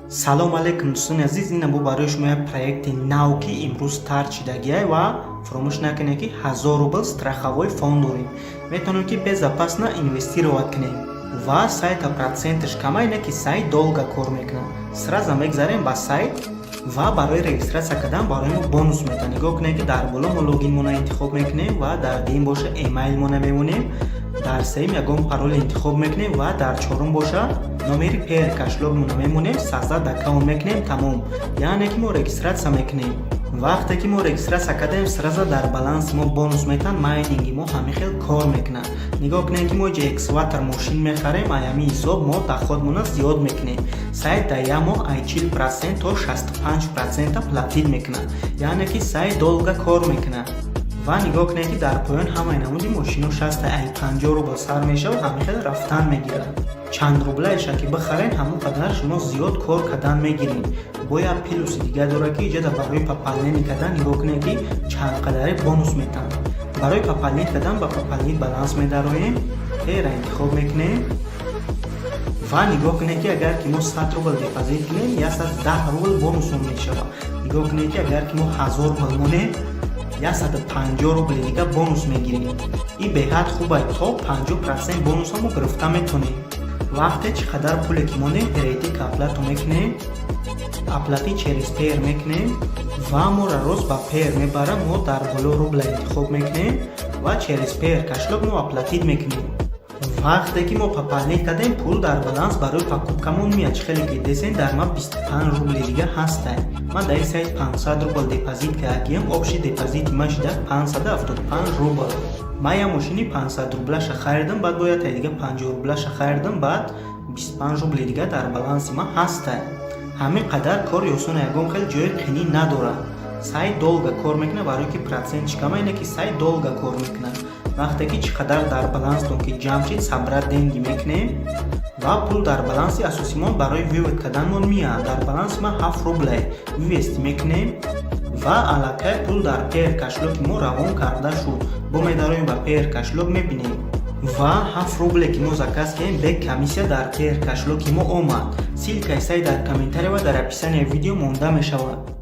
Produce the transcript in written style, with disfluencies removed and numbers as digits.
салом алейкум дӯстони азиз, ин бо барои шумо як проекти нав ки имрӯз старт шудагиай ва фаромӯш накунед ки 1000 рубл страховой фонд дорем. Метавонем ки безопасно инвестировать кунем ва сайта проценташ кама ина ки сайт долго кор мекунад. Сразу мегзарем ба сайт ва барои регистрация кардан барои мо бонус метавад. Нигоҳ кунед ки дар боло мо логинмона интихоб мекунем ва дар дуюм боша эмейлмона мемонем, дар сеюм ягон парол интихоб мекунем ва дар чорум боша номери пер кашлогмона мемонем, сазад аккаунт мекунем, тамом. Яъне ки мо регистрация мекунем. Вақте ки мо регистрация кардем, сразу дар баланси мо бонус метавад, майнинги мо ҳамин хел кор мекунад. Нигоҳ кунед ки мо ҷа экскаватор мошин мехарем, аями ҳисоб мо доходмона зиёд мекунем. Сайт дар як моҳ ай 40% то 65% платид мекунад. Яъне ки сайт долго кор мекунад. ва нигоҳ кунед ки дар поён ҳамаи намуди мошино 50 рубл сар мешавад, ҳамин хел рафтан мегирад. Чанд рублаеша ки бихарен ҳамон қадар шумо зиёд кор кардан мегирем. Бо як плюси дига дорад ки иҷода барои пополнение кардан нигоҳ кунед ки чанд қадаре бонус метавад. Барои пополнение кардан ба пополнить баланс медароем, пера интихоб мекунем ва нигоҳ кунед ки агар ки мо 100 рубл депозит кунем, 110 рубл бонусом мешавад. нигоҳ кунед ки агар ки мо 1000 рубл монем, 150 рубли дига бонус мегирем. ин беҳад хубай, то 50% бонусамо гирифта метонем. вақте чӣ қадар пуле ки монем, перейти к оплату мекунем, оплати через пер мекунем ва моро рост ба пер мебара. мо дар боло рубла интихоб мекунем ва через пер кашлок мо оплатид мекунем. вақте ки мо пополнить кардем, пул дар баланс барои покупкамон миад. чӣ хеле ки десен дар ма 25 рубли дига ҳастай. ман дар ин сайт 500 рубл депозит кардагиам, общий депозити ман шуда 575 рубл. ман як мошини 500 рублаша харидам, баъд бо як дига 50 рублаша харидам, баъд 25 рубли дига дар баланси ман ҳастай. ҳамин қадар кор ёсона, ягон хел ҷои қинӣ надорад. сайт долго кор мекунад, барои ки процентиш кама ина ки сайт долго кор мекунад. вақте ки чӣ қадар дар баланстон ки ҷамъ шид, сабра денги мекунем ва пул дар баланси асосимон барои вивед карданмон миад. дар баланси ман 7 рублай вивести мекунем ва аллакай пул дар пер кашлоки мо равон карда шуд. бо медароем ба пер кашлок мебинем ва 7 рубле ки мо заказ кардем бе комиссия дар пер кашлоки мо омад. силкаи сайт дар комментария ва дар описание видео монда мешавад.